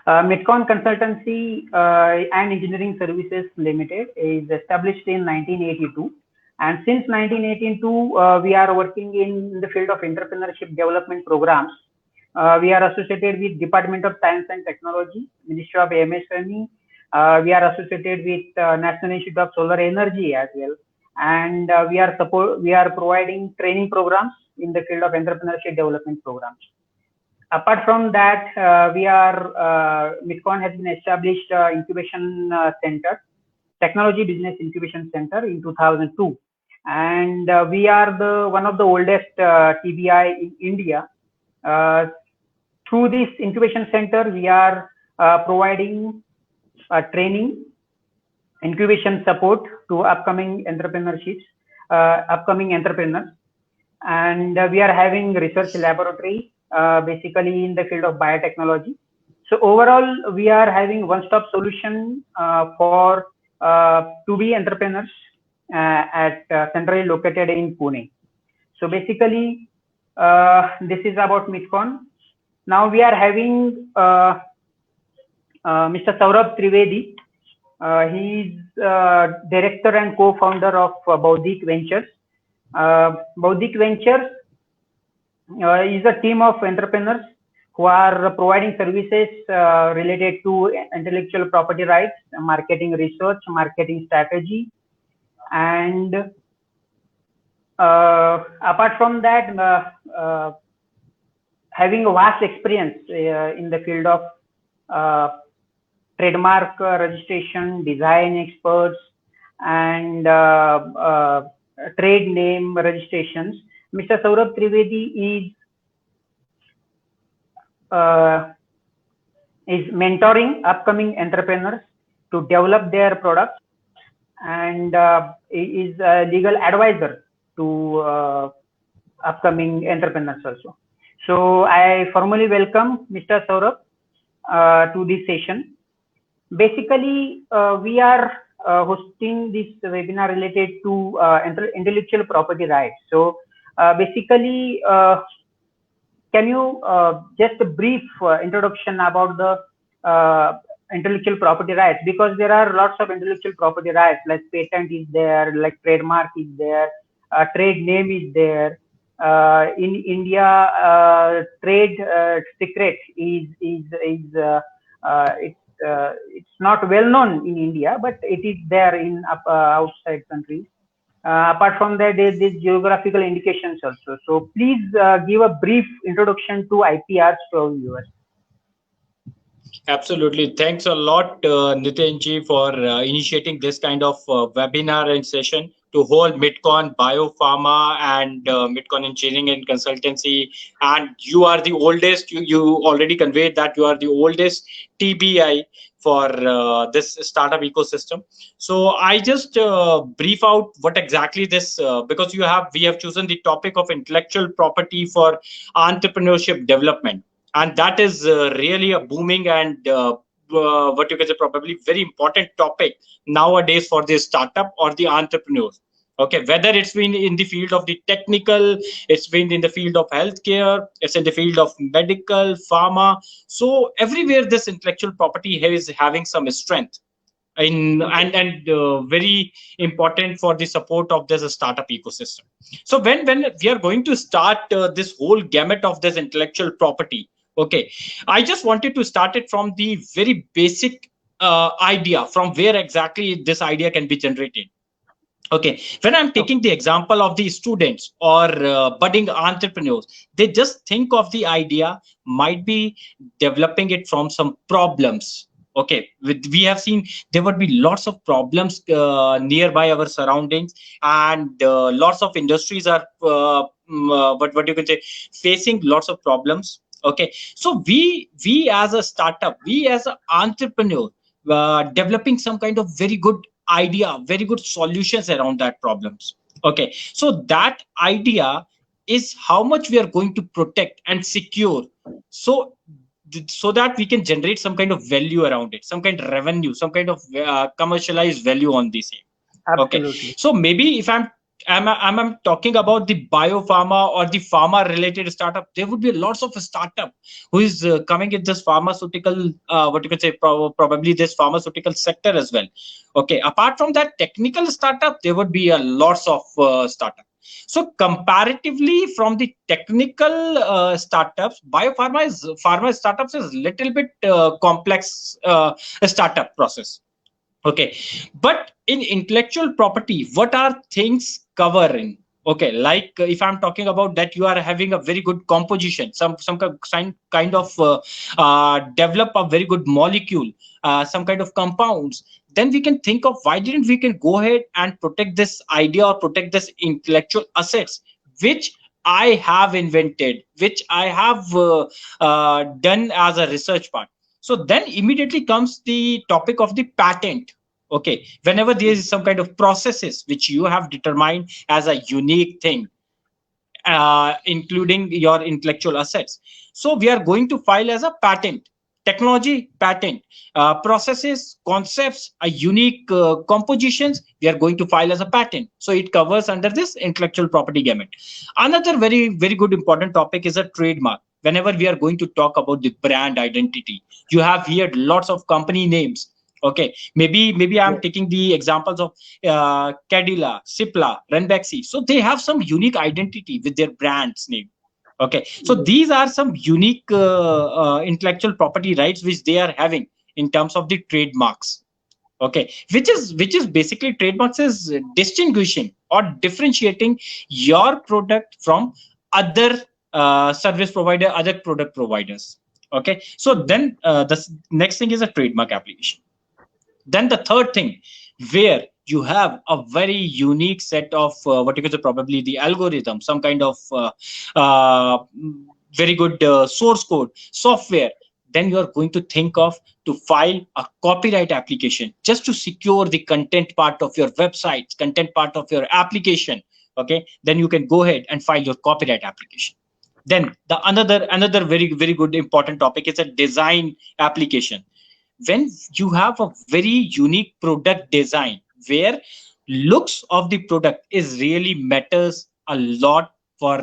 Midcon Consultancy and Engineering Services Limited is established in 1982, and since 1982 we are working in the field of entrepreneurship development programs. We are associated with Department of Science and Technology, Ministry of MSME. We are associated with National Institute of Solar Energy as well, and we are providing training programs in the field of entrepreneurship development programs. Apart from that, Midcon has been established incubation center, technology business incubation center in 2002, and we are the one of the oldest TBI in India. Through this incubation center, we are providing training, incubation support to upcoming entrepreneurs, and we are having research laboratory basically in the field of biotechnology. So overall, we are having one-stop solution for to be entrepreneurs at centrally located in Pune. So basically, this is about Midcon. Now we are having Mr. Saurabh Trivedi. He is director and co-founder of Baudik Ventures. Baudik Ventures is a team of entrepreneurs who are providing services related to intellectual property rights, marketing research, marketing strategy, and apart from that, having a vast experience in the field of trademark registration, design experts, and trade name registrations. Mr. Saurabh Trivedi is mentoring upcoming entrepreneurs to develop their products, and is a legal advisor to upcoming entrepreneurs also. So I formally welcome Mr. Saurabh to this session. Basically, we are hosting this webinar related to intellectual property rights. So basically, can you just a brief introduction about the intellectual property rights? Because there are lots of intellectual property rights, like patent is there, like trademark is there, trade name is there. In India, trade secret it's not well known in India, but it is there in outside countries. Apart from that, there is geographical indications also. So please give a brief introduction to IPRs to our viewers. Absolutely. Thanks a lot, Nitinji, for initiating this kind of webinar and session to hold Midcon Biopharma and Midcon Engineering and Consultancy. And you are the oldest, you already conveyed that you are the oldest TBI for this startup ecosystem. So I just brief out what exactly this, because we have chosen the topic of intellectual property for entrepreneurship development. And that is really a booming and what you can say probably very important topic nowadays for the startup or the entrepreneurs. Okay, whether it's been in the field of the technical, it's been in the field of healthcare, it's in the field of medical, pharma. So everywhere this intellectual property is having some strength and very important for the support of this startup ecosystem. So when we are going to start this whole gamut of this intellectual property, okay, I just wanted to start it from the very basic idea, from where exactly this idea can be generated. Okay, when I'm taking the example of the students or budding entrepreneurs, they just think of the idea, might be developing it from some problems. Okay, we have seen there would be lots of problems nearby our surroundings, and lots of industries are what you can say facing lots of problems. Okay, so we as a startup, we as an entrepreneur, developing some kind of very good idea, very good solutions around that problems. Okay, so that idea is how much we are going to protect and secure, so that we can generate some kind of value around it, some kind of revenue, some kind of commercialized value on this. Absolutely. Okay, so maybe if I'm I'm talking about the biopharma or the pharma related startup. There would be lots of startup who is coming in this pharmaceutical, what you can say, probably this pharmaceutical sector as well. Okay, apart from that technical startup, there would be a lots of startup. So comparatively from the technical startups, pharma startups is little bit complex startup process. Okay, but in intellectual property, what are things covering? Okay, like if I'm talking about that, you are having a very good composition, some kind of develop a very good molecule, some kind of compounds. Then we can think of why didn't we can go ahead and protect this idea or protect this intellectual assets which I have invented, which I have done as a research part. So then immediately comes the topic of the patent. Okay, whenever there is some kind of processes which you have determined as a unique thing, including your intellectual assets, so we are going to file as a patent. Technology patent, processes, concepts, a unique compositions, we are going to file as a patent. So it covers under this intellectual property gamut. Another very good important topic is a trademark. Whenever we are going to talk about the brand identity, you have here lots of company names. Okay, maybe I'm taking the examples of Cadila, Cipla, Ranbaxy. So they have some unique identity with their brand's name. Okay, so these are some unique intellectual property rights which they are having in terms of the trademarks. Okay, which is basically trademarks is distinguishing or differentiating your product from other service provider, other product providers. Okay, so then the next thing is a trademark application. Then the third thing, where you have a very unique set of what you could say probably the algorithm, some kind of uh, very good source code software. Then you are going to think of to file a copyright application just to secure the content part of your website, content part of your application. Okay, then you can go ahead and file your copyright application. Then the another very good important topic is a design application. When you have a very unique product design where looks of the product is really matters a lot for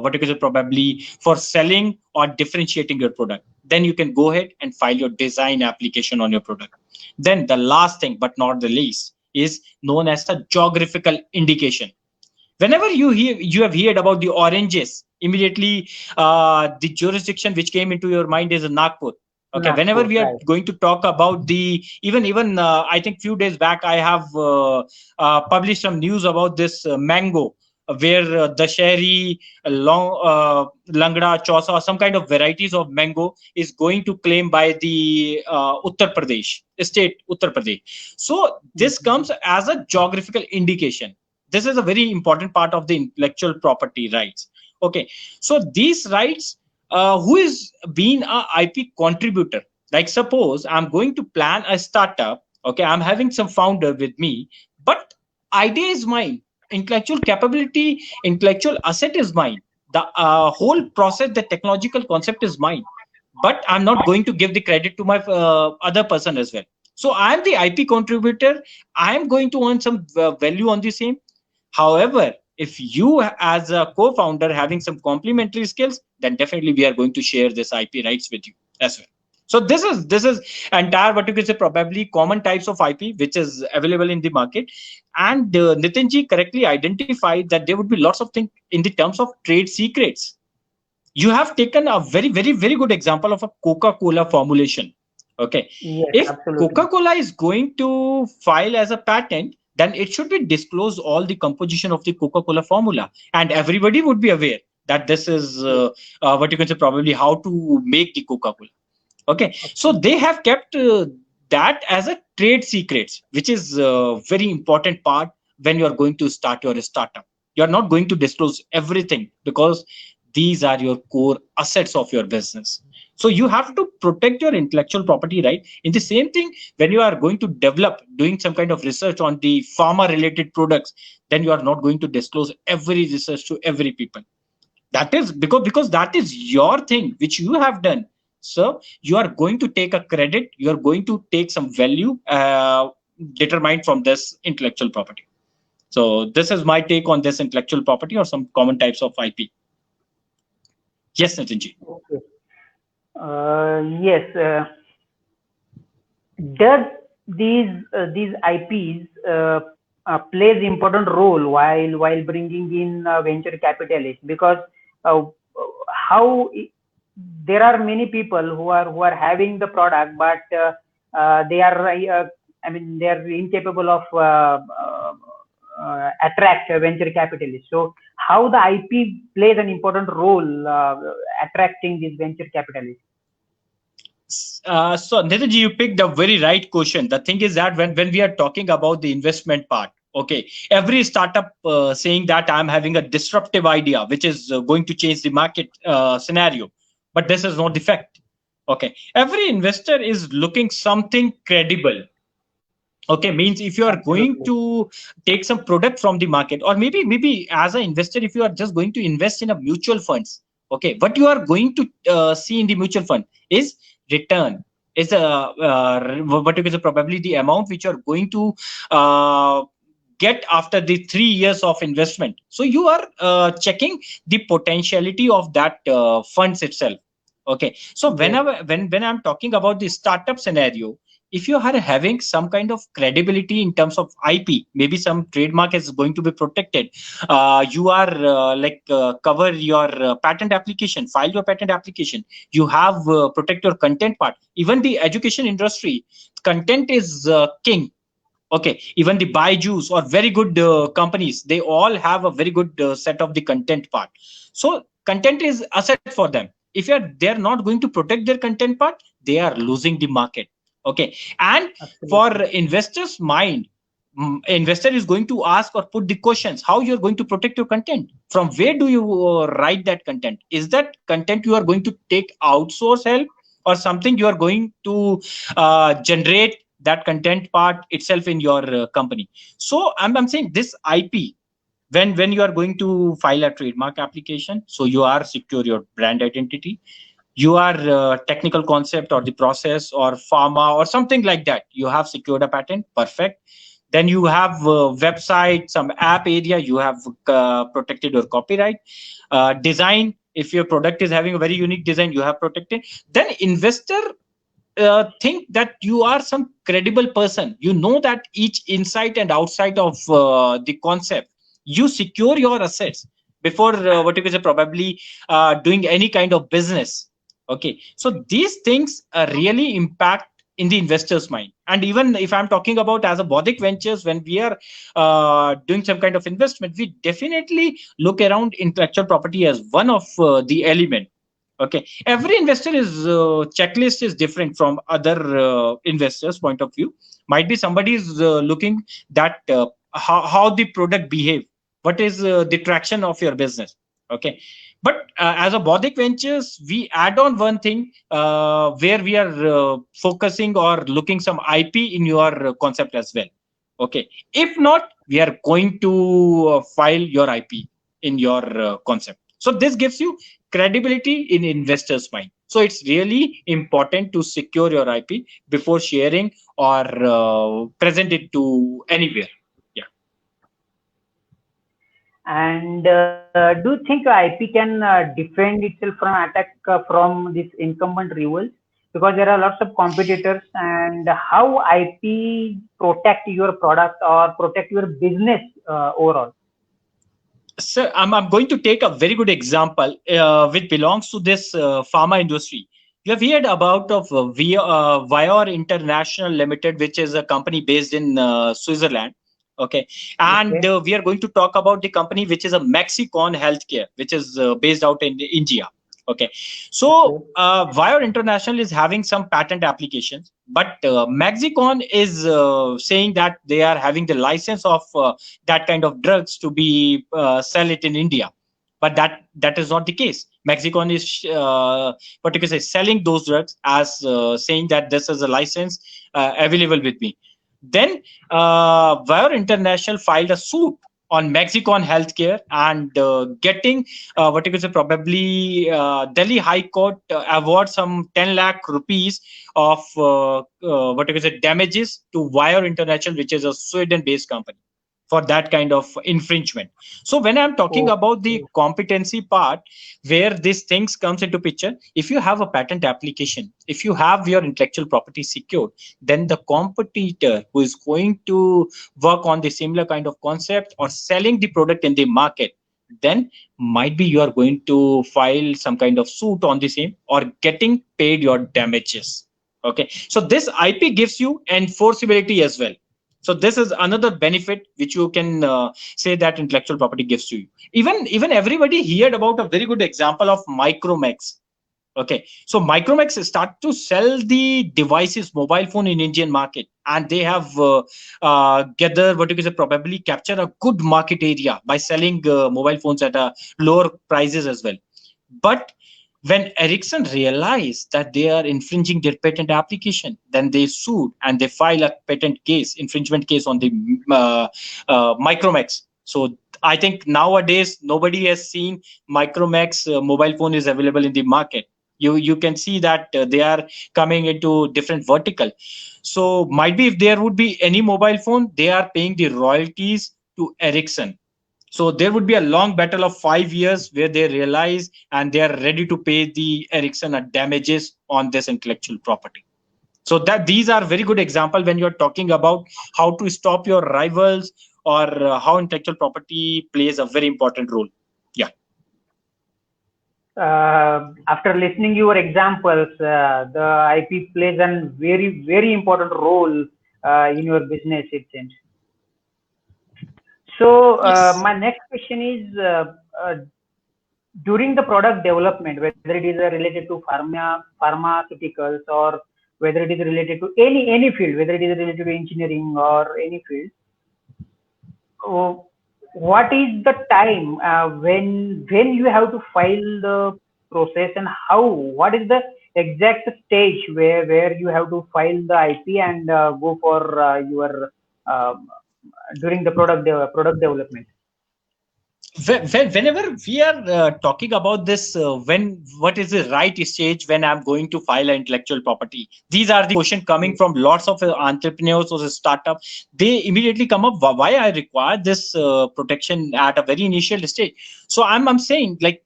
what you could say probably for selling or differentiating your product, then you can go ahead and file your design application on your product. Then the last thing but not the least is known as the geographical indication. Whenever you have heard about the oranges, immediately the jurisdiction which came into your mind is Nagpur. Okay, whenever we are going to talk about the even I think few days back I have published some news about this mango, where the Dasheri, Langda, Chausa, some kind of varieties of mango is going to claim by the Uttar Pradesh state, Uttar Pradesh. So this comes as a geographical indication. This is a very important part of the intellectual property rights. Okay, so these rights, who is being a IP contributor? Like suppose I'm going to plan a startup. Okay, I'm having some founder with me, but idea is mine, intellectual capability, intellectual asset is mine, the whole process, the technological concept is mine, but I'm not going to give the credit to my other person as well. So I'm the IP contributor, I'm going to earn some value on the same. However, if you as a co-founder having some complementary skills, then definitely we are going to share this IP rights with you as well. So this is entire what you could say probably common types of IP which is available in the market. And Nitinji correctly identified that there would be lots of things in the terms of trade secrets. You have taken a very good example of a Coca-Cola formulation. Okay, Yes, if absolutely. Coca-Cola is going to file as a patent, then it should be disclose all the composition of the Coca-Cola formula, and everybody would be aware that this is what you can say probably how to make the Coca-Cola. Okay, so they have kept that as a trade secrets, which is a very important part when you are going to start your startup. You are not going to disclose everything because these are your core assets of your business. So you have to protect your intellectual property right. In the same thing, when you are going to develop, doing some kind of research on the pharma related products, then you are not going to disclose every research to every people. That is because that is your thing which you have done. So you are going to take a credit, you are going to take some value determined from this intellectual property. So this is my take on this intellectual property or some common types of IP. Yes, Nitinji. Okay. Yes. Does these IPs plays important role while bringing in venture capitalists? Because uh, how there are many people who are having the product, but they are I mean they are incapable of attract venture capitalists. So how the IP plays an important role attracting these venture capitalists? So Nitinji, you picked a very right question. The thing is that when we are talking about the investment part, okay, every startup saying that I'm having a disruptive idea which is going to change the market scenario, but this is not the fact. Okay, every investor is looking something credible. Okay, means if you are going Absolutely. to take some product from the market, or maybe as an investor, if you are just going to invest in a mutual funds, okay, what you are going to see in the mutual fund is return, is a what you can say probably the amount which you are going to get after the 3 years of investment. So you are checking the potentiality of that funds itself. Okay, so Yes. whenever when I'm talking about the startup scenario, if you are having some kind of credibility in terms of IP, maybe some trademark is going to be protected. You are cover your patent application, file your patent application. You have protect your content part. Even the education industry, content is king. Okay, even the Byju's or very good companies, they all have a very good set of the content part. So content is asset for them. If they're not going to protect their content part, they are losing the market. Okay, and for Absolutely. investors mind, investor is going to ask or put the questions how you're going to protect your content, from where do you write that content, is that content you are going to take outsource help, or something you are going to generate that content part itself in your company. So I'm saying this IP, when you are going to file a trademark application, so you are secure your brand identity, you are technical concept or the process or pharma or something like that, you have secured a patent, perfect. Then you have website, some app area, you have protected your copyright. Design, if your product is having a very unique design, you have protected. Then investor think that you are some credible person, you know that each inside and outside of the concept, you secure your assets before what you can say probably doing any kind of business. Okay, so these things really impact in the investor's mind. And even if I'm talking about as a Bodhic Ventures, when we are doing some kind of investment, we definitely look around intellectual property as one of the element. Okay, every investor is checklist is different from other investors point of view. Might be somebody is looking that how the product behave, what is the traction of your business. Okay, but as a Bodhic Ventures, we add on one thing where we are focusing or looking some IP in your concept as well. Okay, if not, we are going to file your IP in your concept. So this gives you credibility in investors' mind. So it's really important to secure your IP before sharing or present it to anywhere. Yeah. And do you think IP can defend itself from attack from this incumbent rivals? Because there are lots of competitors, and how IP protect your product or protect your business overall? So I'm going to take a very good example which belongs to this pharma industry. You have heard about of Vior International Limited, which is a company based in Switzerland. Okay, and Okay. we are going to talk about the company which is a Mexicon Healthcare, which is based out in India. Okay, so Okay. Vior International is having some patent applications, but Mexicon is saying that they are having the license of that kind of drugs to be sell it in India. But that is not the case. Mexicon is what you can say selling those drugs as saying that this is a license available with me. Then Vior International filed a suit on Mexicon Healthcare and getting what you could say probably Delhi High Court award some 10 lakh rupees of what you could say damages to Vior International, which is a Sweden-based company. for that kind of infringement. So when I'm talking about the competency part, where these things comes into picture, if you have a patent application, if you have your intellectual property secured, then the competitor who is going to work on the similar kind of concept or selling the product in the market, then might be you are going to file some kind of suit on the same or getting paid your damages. Okay, so this IP gives you enforceability as well. So this is another benefit which you can say that intellectual property gives to you. Even everybody heard about a very good example of Micromax. Okay, so Micromax start to sell the devices, mobile phone in Indian market, and they have gathered what you can say probably capture a good market area by selling mobile phones at a lower prices as well. But when Ericsson realized that they are infringing their patent application, then they sued and they filed a patent case, infringement case on the Micromax. So I think nowadays nobody has seen Micromax mobile phone is available in the market. You can see that they are coming into different vertical. So might be if there would be any mobile phone, they are paying the royalties to Ericsson. So there would be a long battle of 5 years where they realize and they are ready to pay the Ericsson damages on this intellectual property. So that these are very good example when you're talking about how to stop your rivals or how intellectual property plays a very important role. Yeah. After listening your examples, the IP plays a very, very important role in your business, it seems. So Yes. my next question is, during the product development, whether it is related to pharmaceuticals or whether it is related to any field, whether it is related to engineering or any field, what is the time when you have to file the process, and what is the exact stage where you have to file the IP and go for your during the product development? Whenever we are talking about this, what is the right stage when I'm going to file an intellectual property? These are the questions coming from lots of entrepreneurs or startup. They immediately come up, why I require this protection at a very initial stage. So I'm saying like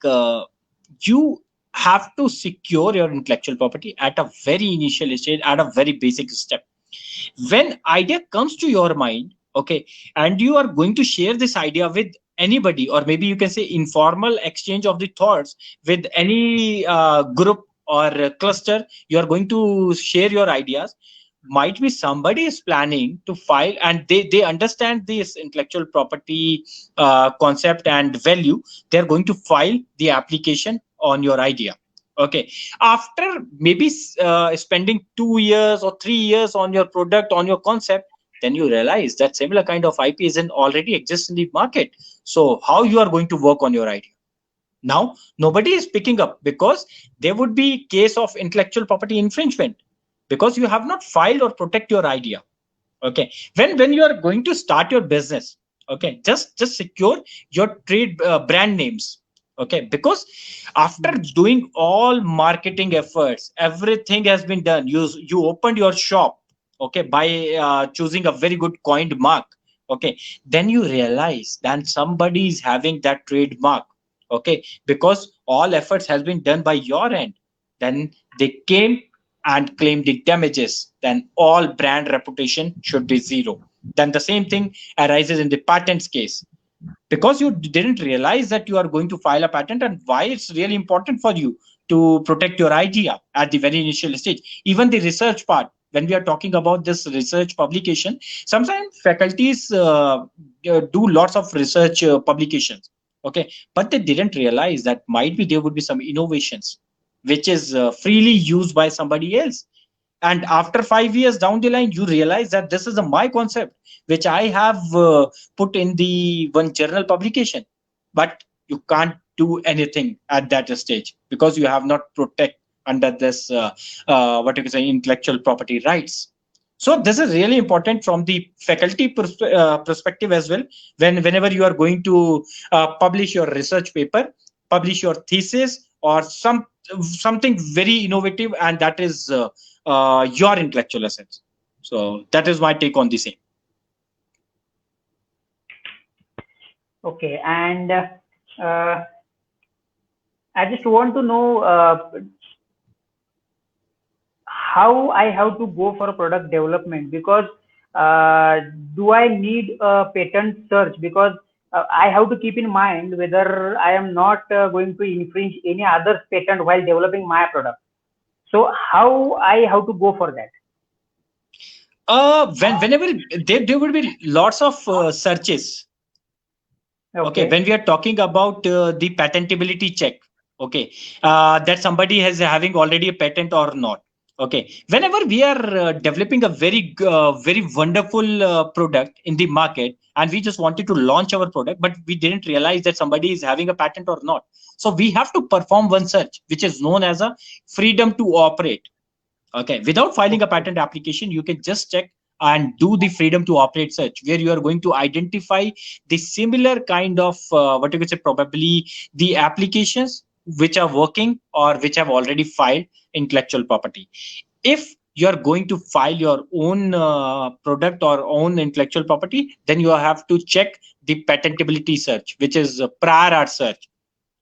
you have to secure your intellectual property at a very initial stage, at a very basic step. When idea comes to your mind, okay, and you are going to share this idea with anybody, or maybe you can say informal exchange of the thoughts with any group or cluster, you are going to share your ideas. Might be somebody is planning to file and they understand this intellectual property concept and value. They're going to file the application on your idea. Okay, after maybe spending 2 years or 3 years on your product, on your concept, then you realize that similar kind of IP isn't already exists in the market. So how you are going to work on your idea? Now nobody is picking up because there would be case of intellectual property infringement because you have not filed or protect your idea. Okay, when you are going to start your business, okay, just secure your trade brand names. Okay, because after doing all marketing efforts, everything has been done. You opened your shop, okay, by choosing a very good coined mark. Okay, then you realize that somebody is having that trademark. Okay, because all efforts has been done by your end. Then they came and claim the damages, then all brand reputation should be zero. Then the same thing arises in the patents case because you didn't realize that you are going to file a patent and why it's really important for you to protect your idea at the very initial stage. Even the research part, when we are talking about this research publication, sometimes faculties do lots of research publications, okay, but they didn't realize that might be there would be some innovations which is freely used by somebody else, and after 5 years down the line you realize that this is my concept which I have put in the one journal publication, but you can't do anything at that stage because you have not protect under this what you can say intellectual property rights. So this is really important from the faculty perspective as well. Whenever you are going to publish your research paper, publish your thesis or something very innovative, and that is your intellectual assets. So that is my take on the same. Okay, and I just want to know how I have to go for product development, because do I need a patent search? Because I have to keep in mind whether I am not going to infringe any other patent while developing my product. So how I have to go for that? Whenever there will be lots of searches. Okay, when we are talking about the patentability check, okay, that somebody has having already a patent or not. Okay, whenever we are developing a very wonderful product in the market, and we just wanted to launch our product, but we didn't realize that somebody is having a patent or not. So we have to perform one search, which is known as a freedom to operate. Okay, without filing a patent application, you can just check and do the freedom to operate search, where you are going to identify the similar kind of what you could say, probably the applications which are working or which have already filed intellectual property. If you are going to file your own product or own intellectual property, then you have to check the patentability search, which is a prior art search,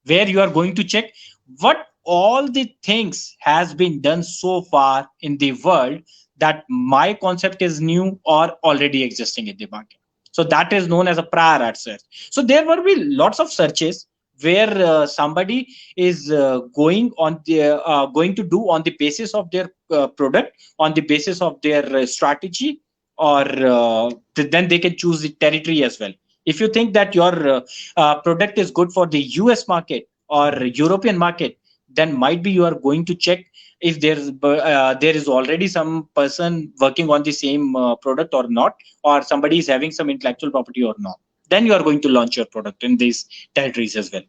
where you are going to check what all the things has been done so far in the world that my concept is new or already existing in the market. So that is known as a prior art search. So there will be lots of searches where somebody is going to do on the basis of their product, on the basis of their strategy, or then they can choose the territory as well. If you think that your product is good for the US market or European market, then might be you are going to check if there is already some person working on the same product or not, or somebody is having some intellectual property or not. Then you are going to launch your product in these territories as well.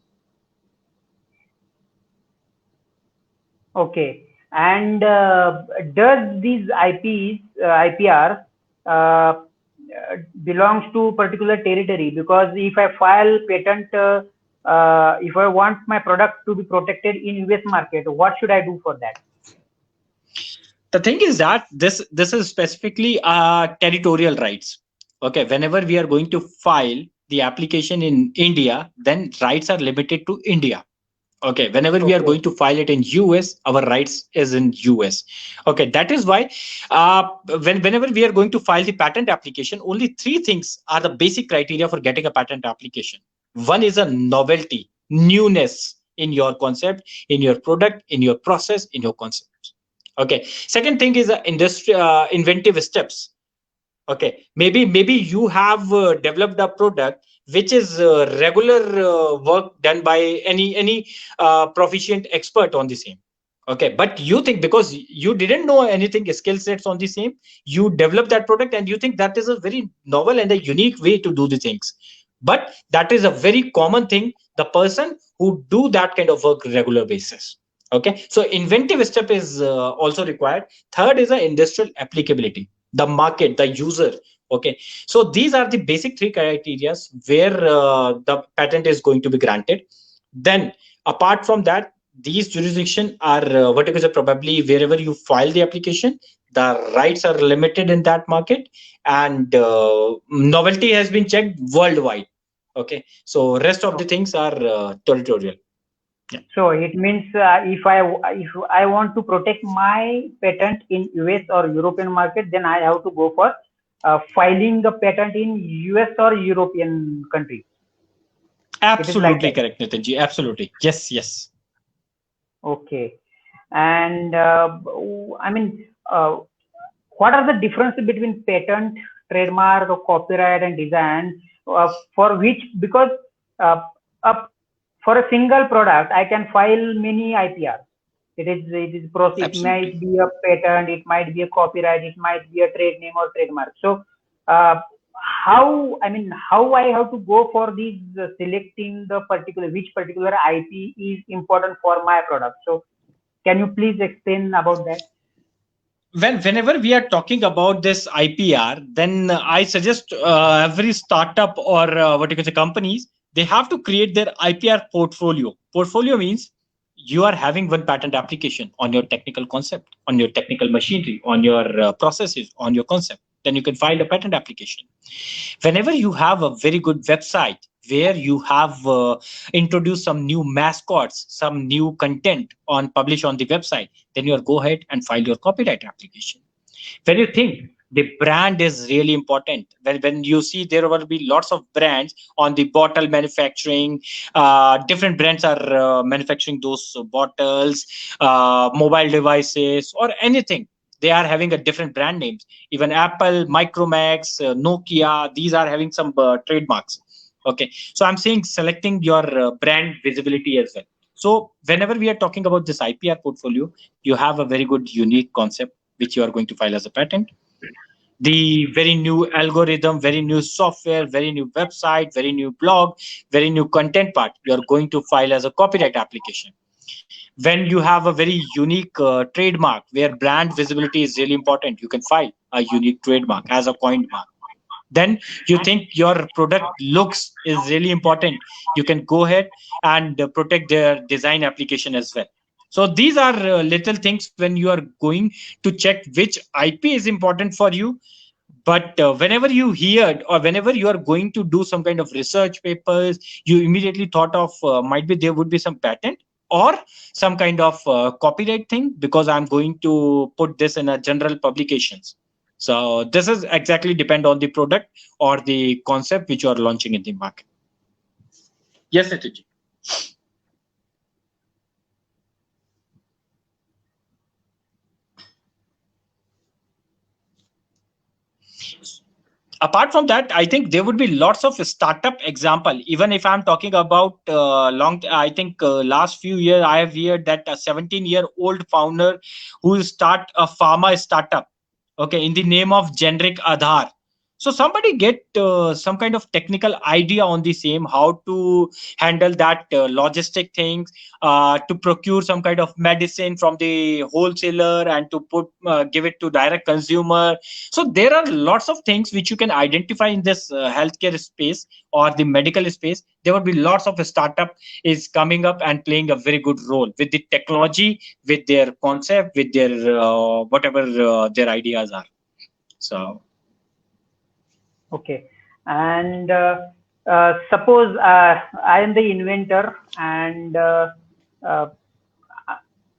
Okay, and does these IPR belongs to particular territory? Because if I file patent, if I want my product to be protected in US market, what should I do for that? The thing is that this is specifically territorial rights. Okay, whenever we are going to file the application in India, then rights are limited to India. Okay, whenever we are going to file it in US, our rights is in US. Okay, that is why whenever we are going to file the patent application, only three things are the basic criteria for getting a patent application. One is a novelty, newness in your concept, in your product, in your process, in your concept. Okay, second thing is industry inventive steps. Okay, maybe you have developed a product which is regular work done by any proficient expert on the same. Okay, but you think because you didn't know anything skill sets on the same, you develop that product and you think that is a very novel and a unique way to do the things. But that is a very common thing, the person who do that kind of work regular basis. Okay, so inventive step is also required. Third is a industrial applicability, the market, the user. Okay, so these are the basic three criteria where the patent is going to be granted. Then apart from that, these jurisdictions are what you could say, probably wherever you file the application, the rights are limited in that market, and novelty has been checked worldwide. Okay, so rest of the things are territorial. Yeah. So it means if I want to protect my patent in US or European market, then I have to go for filing the patent in US or European country. Absolutely like correct, Nitinji. Absolutely. Yes, yes. Okay. And I mean, what are the differences between patent, trademark, or copyright, and design? For which, because for a single product, I can file many IPR. It might be a patent, it might be a copyright, it might be a trade name or trademark. So, how I have to go for these selecting the which particular IP is important for my product. So, can you please explain about that? Whenever we are talking about this IPR, then I suggest every startup or what you can say companies, they have to create their IPR portfolio. Portfolio means you are having one patent application on your technical concept, on your technical machinery, on your processes, on your concept. Then you can file a patent application. Whenever you have a very good website where you have introduced some new mascots, some new content on publish on the website, then you go ahead and file your copyright application. When you think the brand is really important, when you see there will be lots of brands on the bottle manufacturing, different brands are manufacturing those bottles, mobile devices or anything, they are having a different brand names. Even Apple, Micromax, Nokia, these are having some trademarks. Okay, so I'm saying selecting your brand visibility as well. So whenever we are talking about this IPR portfolio, you have a very good unique concept which you are going to file as a patent. The very new algorithm, very new software, very new website, very new blog, very new content part, you are going to file as a copyright application. When you have a very unique trademark where brand visibility is really important, you can file a unique trademark as a coined mark. Then you think your product looks is really important, you can go ahead and protect their design application as well. So these are little things when you are going to check which IP is important for you. But whenever you hear or whenever you are going to do some kind of research papers, you immediately thought of might be there would be some patent or some kind of copyright thing, because I'm going to put this in a general publications. So this is exactly depend on the product or the concept which you are launching in the market. Yes, Nitiji. Apart from that, I think there would be lots of startup example. Even if I'm talking about I think last few years I have heard that a 17-year-old founder who will start a pharma startup, okay, in the name of generic Aadhaar. So somebody get some kind of technical idea on the same, how to handle that logistic things, to procure some kind of medicine from the wholesaler and to put give it to direct consumer. So there are lots of things which you can identify in this healthcare space or the medical space. There will be lots of startup is coming up and playing a very good role with the technology, with their concept, with their whatever their ideas are. So okay, and suppose I am the inventor, and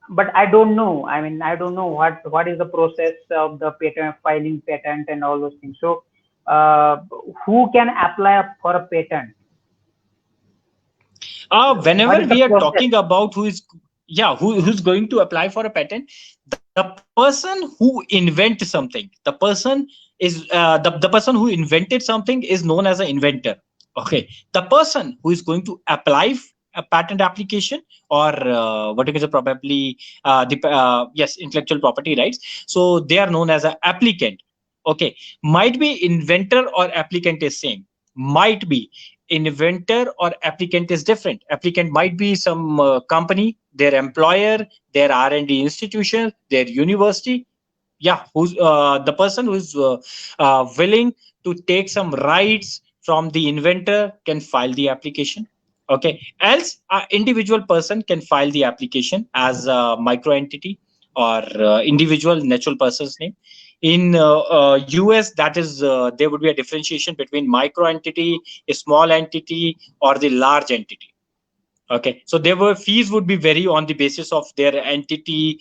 but I don't know. I mean, I don't know what is the process of the patent filing patent and all those things. So, who can apply for a patent? Whenever we are talking about who's going to apply for a patent, the person who invent something, the person is the person who invented something is known as an inventor. Okay, the person who is going to apply a patent application or what is probably yes, intellectual property rights, so they are known as an applicant. Okay, might be inventor or applicant is same, might be inventor or applicant is different. Applicant might be some company, their employer, their R&D institution, their university. Yeah, who's the person who's willing to take some rights from the inventor can file the application. Okay, else individual person can file the application as a micro entity or individual natural person's name. In US, that is there would be a differentiation between micro entity, a small entity, or the large entity. Okay, so there were fees would be vary on the basis of their entity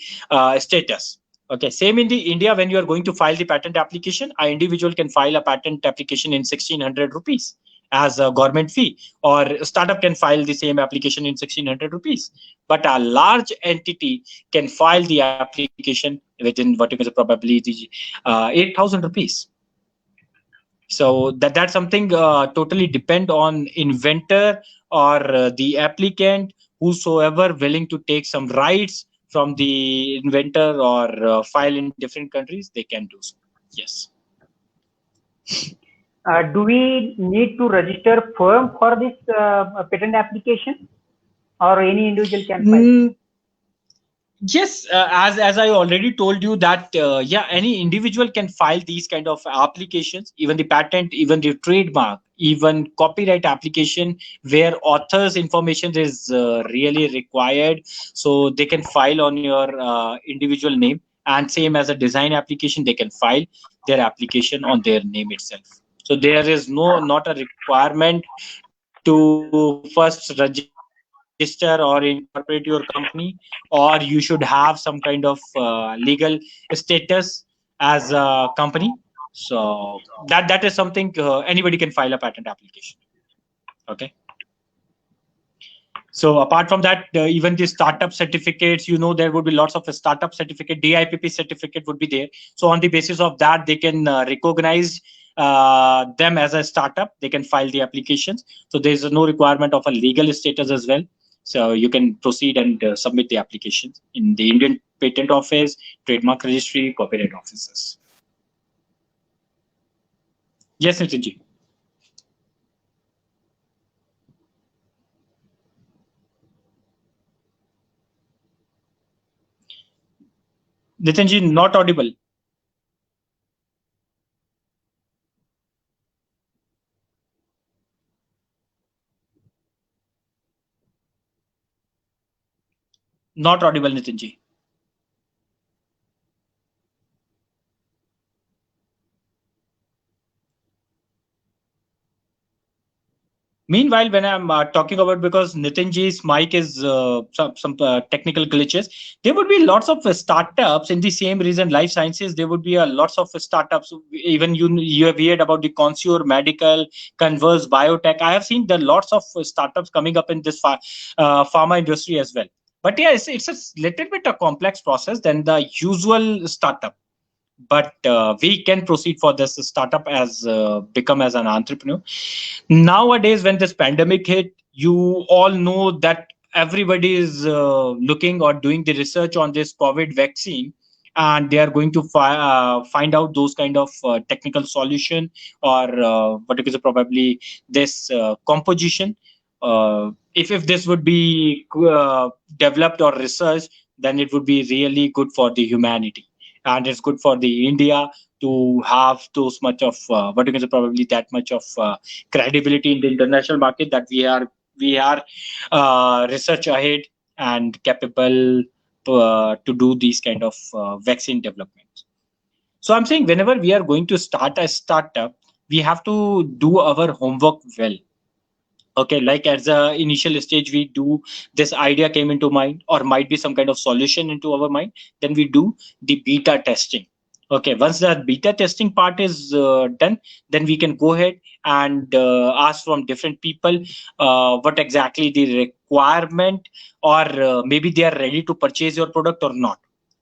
status. Okay, same in the India, when you are going to file the patent application, an individual can file a patent application in 1600 rupees as a government fee, or a startup can file the same application in 1600 rupees. But a large entity can file the application within what is probably the 8000 rupees. So that's something totally depend on inventor or the applicant, whosoever willing to take some rights from the inventor or file in different countries, they can do so. Yes. Do we need to register firm for this patent application, or any individual can file? Yes, as I already told you that yeah, any individual can file these kind of applications, even the patent, even the trademark, even copyright application where author's information is really required. So they can file on your individual name, and same as a design application, they can file their application on their name itself. So there is not a requirement to first register or incorporate your company, or you should have some kind of legal status as a company. So that is something anybody can file a patent application. Okay. So apart from that, even the startup certificates, there would be lots of startup certificate, DIPP certificate would be there. So on the basis of that, they can recognize them as a startup. They can file the applications. So there's no requirement of a legal status as well. So you can proceed and submit the applications in the Indian Patent Office, Trademark Registry, Copyright Offices. Yes, Nitinji. Nitinji, not audible. Not audible, Nitinji. Meanwhile, when I'm talking about, because Nitinji's mic is some technical glitches, there would be lots of startups in the same region, life sciences. There would be lots of startups. Even you have heard about the Consure Medical, Converse Biotech. I have seen there are lots of startups coming up in this pharma industry as well. But yeah, it's a little bit a complex process than the usual startup. But we can proceed for this startup as become as an entrepreneur. Nowadays, when this pandemic hit, you all know that everybody is looking or doing the research on this COVID vaccine, and they are going to find out those kind of technical solution, or what is probably this composition. If this would be developed or researched, then it would be really good for the humanity, and it's good for the India to have those much of what you can say, probably that much of credibility in the international market, that we are research ahead and capable to do these kind of vaccine developments. So I'm saying, whenever we are going to start a startup, we have to do our homework well. Okay, like as a initial stage, we do, this idea came into mind, or might be some kind of solution into our mind, then we do the beta testing. Okay, once the beta testing part is done, then we can go ahead and ask from different people what exactly the requirement, or maybe they are ready to purchase your product or not.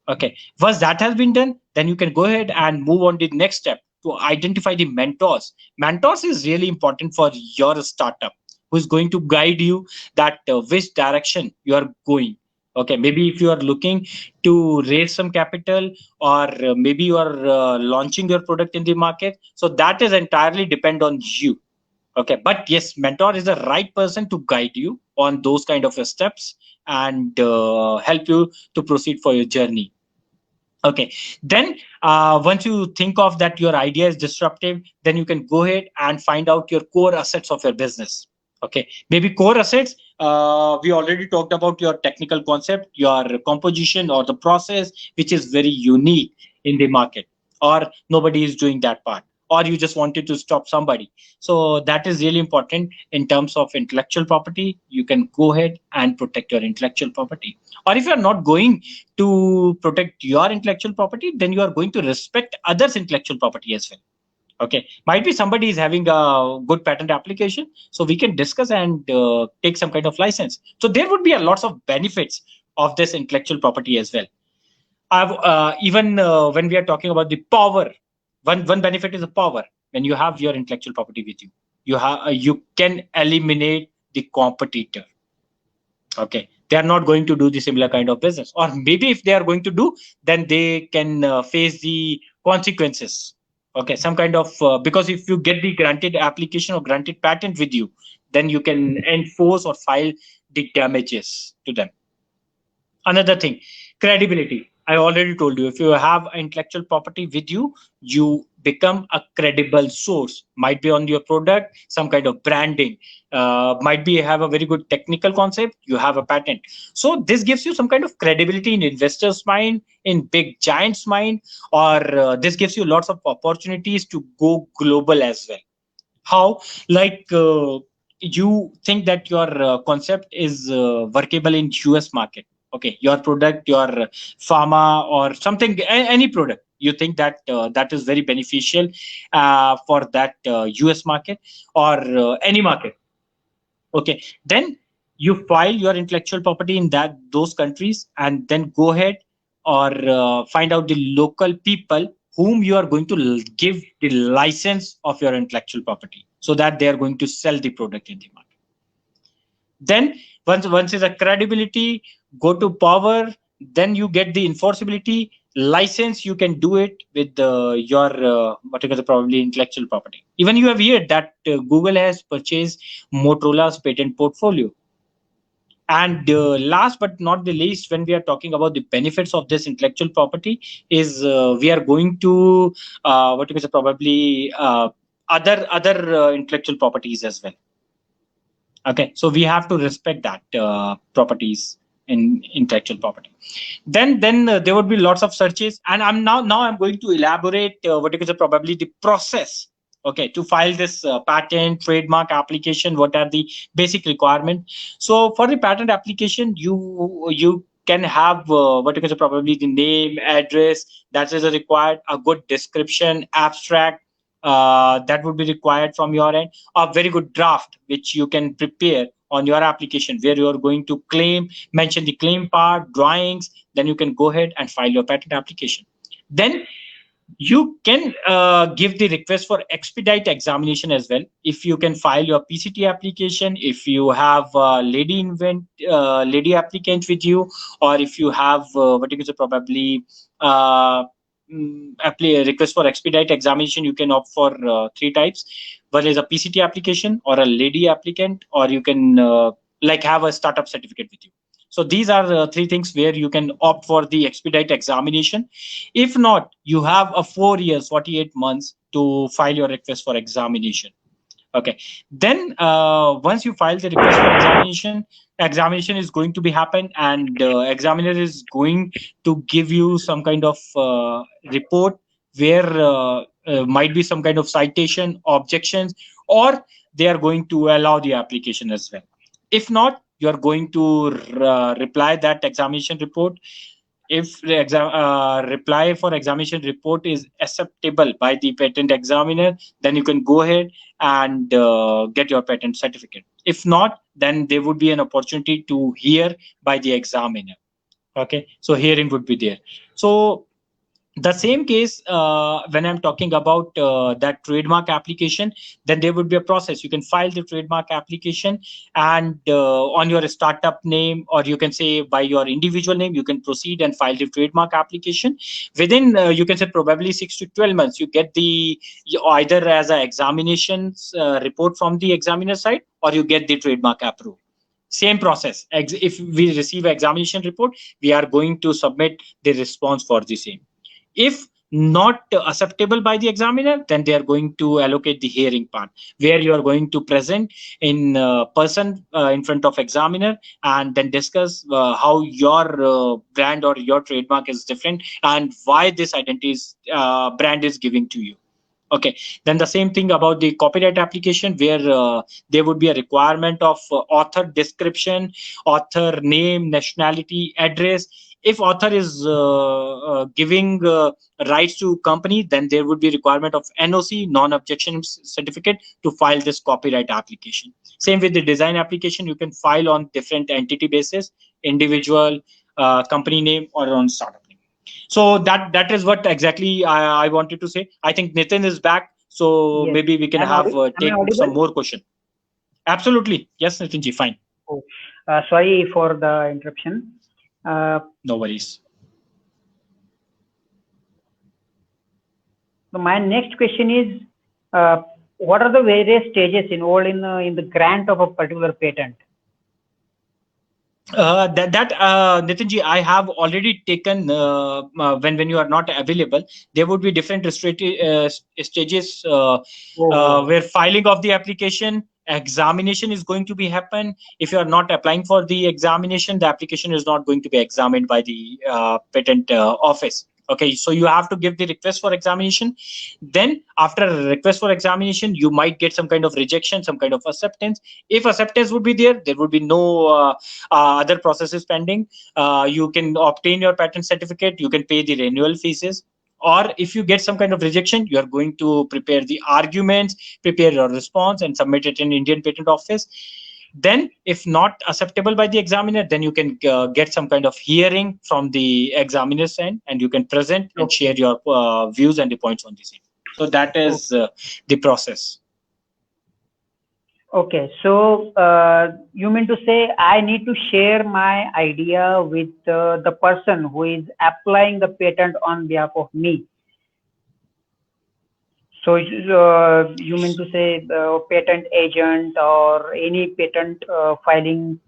Okay, once that has been done, then you can go ahead and move on to the next step, to identify the mentors. Mentors is really important for your startup, who's going to guide you that which direction you are going. Okay, maybe if you are looking to raise some capital, or maybe you are launching your product in the market, so that is entirely depend on you. Okay, but yes, mentor is the right person to guide you on those kind of steps, and help you to proceed for your journey. Okay, then once you think of that your idea is disruptive, then you can go ahead and find out your core assets of your business. Okay, maybe core assets, we already talked about your technical concept, your composition, or the process which is very unique in the market, or nobody is doing that part, or you just wanted to stop somebody. So that is really important. In terms of intellectual property, you can go ahead and protect your intellectual property. Or if you are not going to protect your intellectual property, then you are going to respect others' intellectual property as well. Okay, might be somebody is having a good patent application, so we can discuss and take some kind of license. So there would be a lots of benefits of this intellectual property as well. I've even when we are talking about the power, one benefit is the power. When you have your intellectual property with you, you can eliminate the competitor. Okay, they are not going to do the similar kind of business, or maybe if they are going to do, then they can face the consequences. Okay, some kind of because if you get the granted application or granted patent with you, then you can enforce or file the damages to them. Another thing, credibility. I already told you, if you have intellectual property with you, you become a credible source. Might be on your product, some kind of branding, might be have a very good technical concept, you have a patent. So this gives you some kind of credibility in investors' mind, in big giants' mind, or this gives you lots of opportunities to go global as well. How? Like you think that your concept is workable in US market. Okay, your product, your pharma or something, any product, you think that that is very beneficial for that US market or any market. Okay, then you file your intellectual property in those countries, and then go ahead or find out the local people whom you are going to give the license of your intellectual property, so that they are going to sell the product in the market. Then once is a credibility, go to power, then you get the enforceability license. You can do it with your what you call probably intellectual property. Even you have heard that Google has purchased Motorola's patent portfolio. And last but not the least, when we are talking about the benefits of this intellectual property, is we are going to what you call probably other intellectual properties as well. Okay, so we have to respect that properties in intellectual property. Then there would be lots of searches, and I'm going to elaborate what is probably the process. Okay, to file this patent, trademark application, what are the basic requirements? So for the patent application, you can have what is probably the name, address, that is required, a good description, abstract, that would be required from your end, a very good draft which you can prepare on your application, where you are going to mention the claim part, drawings. Then you can go ahead and file your patent application. Then you can give the request for expedite examination as well. If you can file your PCT application, if you have lady applicant with you, or if you have what you say probably request for expedite examination, you can opt for 3 types. One is a PCT application or a lady applicant, or you can like have a startup certificate with you. So these are 3 things where you can opt for the expedite examination. If not, you have a 4 years, 48 months to file your request for examination. Okay, then once you file the request for examination is going to be happen, and examiner is going to give you some kind of report where might be some kind of citation, objections, or they are going to allow the application as well. If not, you are going to reply that examination report. If the reply for examination report is acceptable by the patent examiner, then you can go ahead and get your patent certificate. If not, then there would be an opportunity to hear by the examiner. Okay, so hearing would be there. So the same case, when I'm talking about that trademark application, then there would be a process. You can file the trademark application, and on your startup name, or you can say by your individual name, you can proceed and file the trademark application. Within, you can say probably 6 to 12 months, you get either as an examinations report from the examiner side, or you get the trademark approved. Same process. If we receive an examination report, we are going to submit the response for the same. If not acceptable by the examiner, then they are going to allocate the hearing part, where you are going to present in person in front of examiner, and then discuss how your brand or your trademark is different, and why this identity brand is giving to you. Okay, then the same thing about the copyright application, where there would be a requirement of author description, author name, nationality, address. If author is giving rights to company, then there would be requirement of NOC, non-objection certificate, to file this copyright application. Same with the design application, you can file on different entity basis, individual, company name, or on startup name. So that is what exactly I wanted to say. I think Nitin is back, so yes, maybe we can take some more question. Absolutely, yes, Nitinji, fine. Oh, sorry for the interruption. No worries. So my next question is, what are the various stages involved in the grant of a particular patent? Nitinji, I have already taken when you are not available, there would be different stages where filing of the application, examination is going to be happen. If you are not applying for the examination, the application is not going to be examined by the patent office. Okay, so you have to give the request for examination. Then after a request for examination, you might get some kind of rejection, some kind of acceptance. If acceptance would be there would be no other processes pending. You can obtain your patent certificate, you can pay the renewal fees. Or if you get some kind of rejection, you are going to prepare the arguments, prepare your response, and submit it in Indian Patent Office. Then if not acceptable by the examiner, then you can get some kind of hearing from the examiner's end, and you can present and share your views and the points on the same. So that is the process. Okay, so you mean to say I need to share my idea with the person who is applying the patent on behalf of me. So you mean to say the patent agent or any patent filing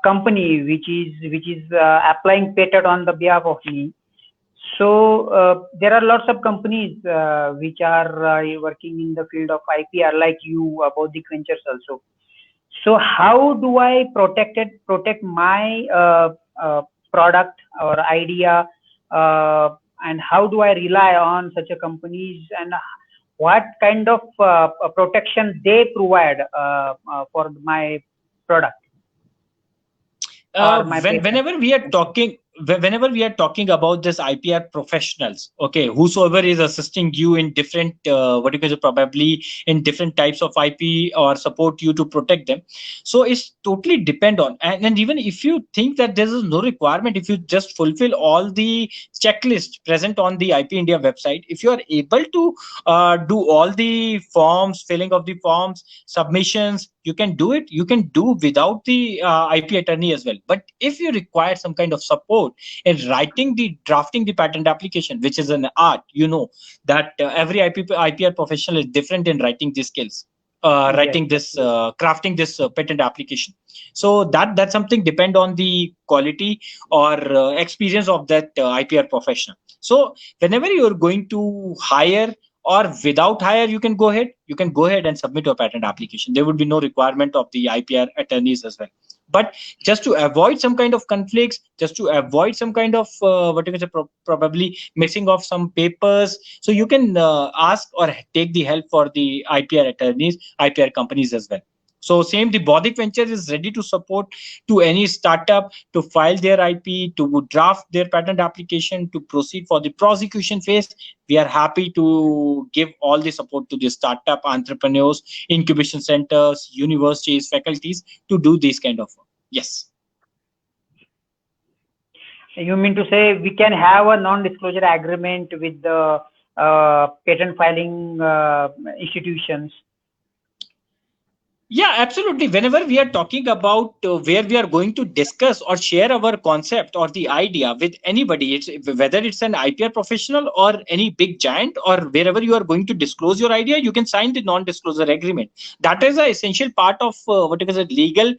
company which is applying patent on the behalf of me. So there are lots of companies which are working in the field of IPR, like you, Baudik Ventures also. So how do I protect my product or idea, and how do I rely on such a companies, and what kind of protection they provide for my product? Whenever we are talking about this IPR professionals, okay, whosoever is assisting you in different what you can say, probably in different types of IP or support you to protect them. So it's totally depend on, and even if you think that there is no requirement, if you just fulfill all the checklist present on the IP India website, if you are able to do all the forms, filling of the forms, submissions, you can do it. You can do without the IP attorney as well. But if you require some kind of support in drafting the patent application, which is an art, you know that every IPR professional is different in writing these skills, writing this, crafting this patent application. So that's something depend on the quality or experience of that IPR professional. So whenever you're going to hire or without hire, you can go ahead and submit your patent application. There would be no requirement of the IPR attorneys as well. But just to avoid some kind of conflicts, just to avoid some kind of what you can say, probably mixing of some papers, so you can ask or take the help for the IPR attorneys, IPR companies as well. So same, the Baudik Venture is ready to support to any startup to file their IP, to draft their patent application, to proceed for the prosecution phase. We are happy to give all the support to the startup entrepreneurs, incubation centers, universities, faculties to do this kind of work. Yes. You mean to say we can have a non-disclosure agreement with the patent filing institutions? Yeah, absolutely. Whenever we are talking about where we are going to discuss or share our concept or the idea with anybody, whether it's an IPR professional or any big giant, or wherever you are going to disclose your idea, you can sign the non-disclosure agreement. That is an essential part of what is a legal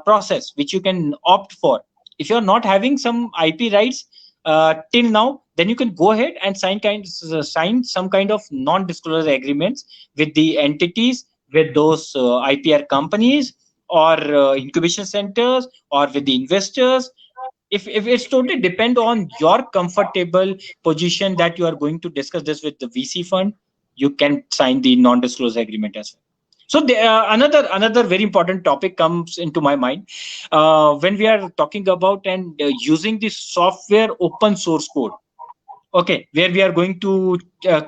process which you can opt for. If you are not having some IP rights till now, then you can go ahead and sign some kind of non-disclosure agreements with the entities, with those IPR companies or incubation centers, or with the investors. If it's totally depend on your comfortable position that you are going to discuss this with the VC fund, you can sign the non-disclosure agreement as well. So another very important topic comes into my mind when we are talking about and using the software open source code. Okay, where we are going to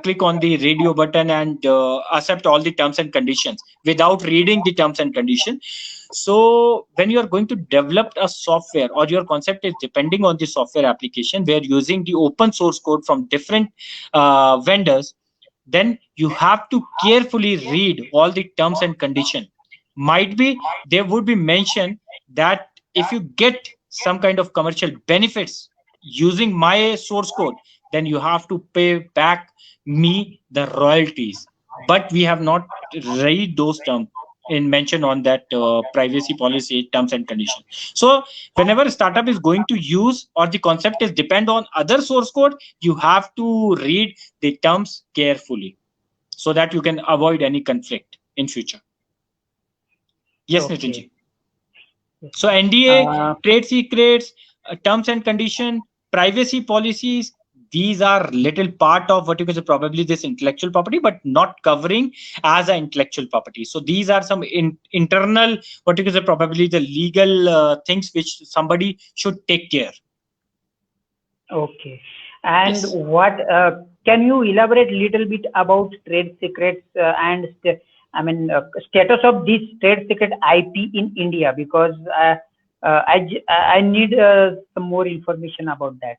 click on the radio button and accept all the terms and conditions without reading the terms and conditions. So when you are going to develop a software, or your concept is depending on the software application, where using the open source code from different vendors, then you have to carefully read all the terms and conditions. Might be there would be mention that if you get some kind of commercial benefits using my source code, then you have to pay back me the royalties. But we have not read those terms in mention on that privacy policy terms and conditions. So whenever a startup is going to use, or the concept is depend on other source code, you have to read the terms carefully so that you can avoid any conflict in future. Yes, Okay. Nitinji. So NDA, trade secrets, terms and condition, privacy policies, these are little part of what you can say probably this intellectual property, but not covering as an intellectual property. So these are some internal what you can say probably the legal things which somebody should take care. Okay. And Yes. what can you elaborate a little bit about trade secrets and status of this trade secret IP in India? Because I need some more information about that.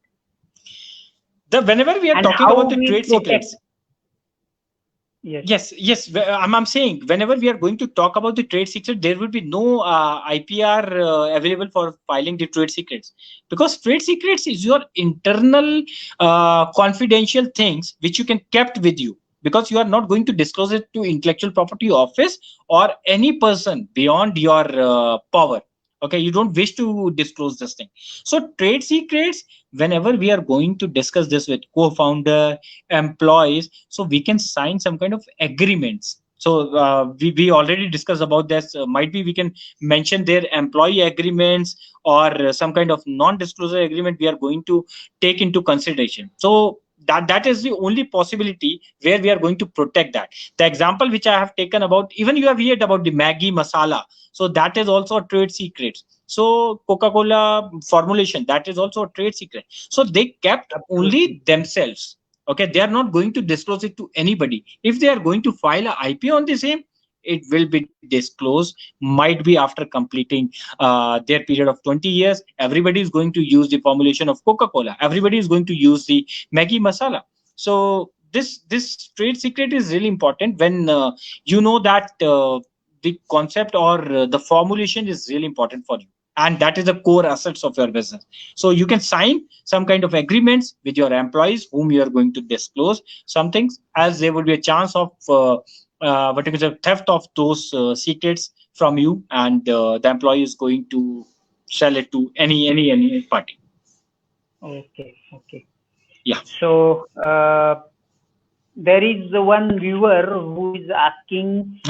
Whenever we are And talking how about the we trade protect. secrets, yes, I'm saying whenever we are going to talk about the trade secret, there will be no IPR available for filing the trade secrets, because trade secrets is your internal confidential things which you can kept with you, because you are not going to disclose it to intellectual property office or any person beyond your power. Okay, you don't wish to disclose this thing. So trade secrets, whenever we are going to discuss this with co-founder, employees, so we can sign some kind of agreements. So we already discussed about this. Might be we can mention their employee agreements or some kind of non-disclosure agreement we are going to take into consideration. So that is the only possibility where we are going to protect that. The example which I have taken about, even you have heard about the Maggi masala, so that is also a trade secret. So Coca-Cola formulation, that is also a trade secret. So they kept only themselves. Okay, they are not going to disclose it to anybody. If they are going to file an IP on the same, it will be disclosed, might be after completing their period of 20 years. Everybody is going to use the formulation of Coca-Cola. Everybody is going to use the Maggi masala. So this trade secret is really important when you know that the concept or the formulation is really important for you, and that is the core assets of your business. So you can sign some kind of agreements with your employees whom you are going to disclose some things, as there will be a chance of what you can say theft of those secrets from you, and the employee is going to sell it to any party. Okay. Yeah. So there is one viewer who is asking,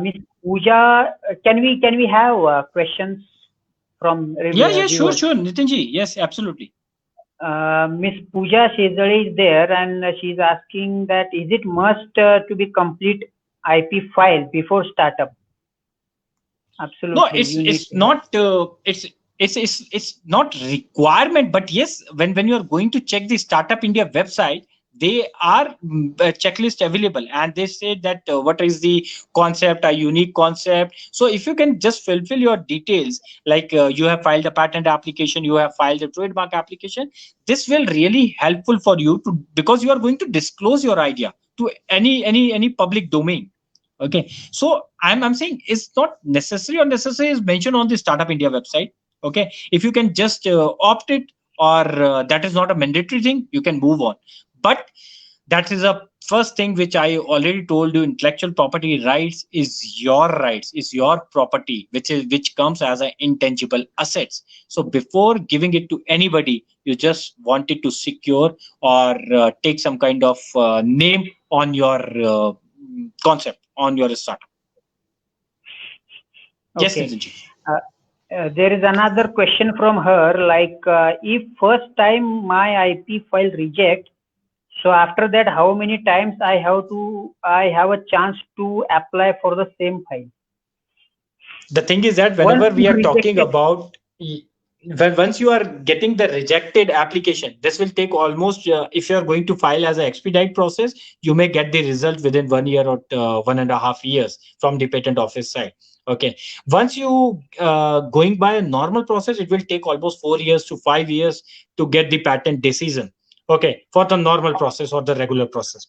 Miss Pooja, can we have questions from yeah, viewers? sure, Nitinji. Yes, absolutely. Miss Pooja Shezali is there, and she's asking that is it must to be complete IP file before startup? Absolutely. No, it's not. It's not requirement, but yes, when you are going to check the Startup India website, they are checklist available, and they say that what is the concept, a unique concept. So if you can just fulfill your details, like you have filed a patent application, you have filed a trademark application, this will really helpful for you to, because you are going to disclose your idea to any public domain. Okay, so I'm saying it's not necessary, or necessary is mentioned on the Startup India website. Okay, if you can just opt it, or that is not a mandatory thing, you can move on. But that is a first thing which I already told you. Intellectual property rights, is your property, which comes as an intangible assets. So before giving it to anybody, you just wanted to secure or take some kind of name on your concept, on your startup. Okay. Yes, there is another question from her, like if first time my IP file reject, so after that how many times I have a chance to apply for the same file? The thing is that whenever we are talking about, once you are getting the rejected application, this will take almost, if you are going to file as an expedite process, you may get the result within 1 year or 1.5 years from the patent office side. Okay, once you going by a normal process, it will take almost 4 years to 5 years to get the patent decision. Okay, for the normal process or the regular process.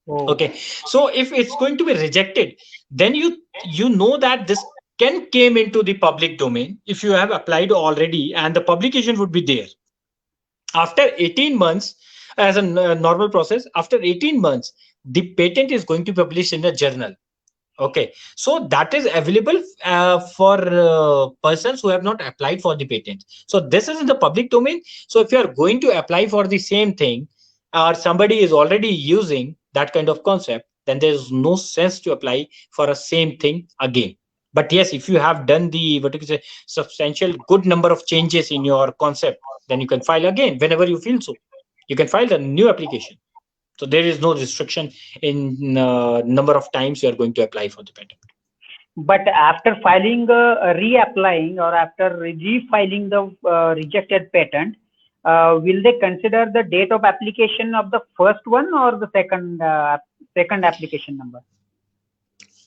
Okay, so if it's going to be rejected, then you know that this can came into the public domain if you have applied already, and the publication would be there after 18 months as a normal process. After 18 months, the patent is going to be published in a journal. Okay, so that is available for persons who have not applied for the patent. So this is in the public domain. So if you are going to apply for the same thing, or somebody is already using that kind of concept, then there is no sense to apply for a same thing again. But yes, if you have done the what you say substantial good number of changes in your concept, then you can file again whenever you feel so. you can file a new application. So there is no restriction in number of times you are going to apply for the patent. But after filing, reapplying, or after refiling the rejected patent, will they consider the date of application of the first one or the second application number?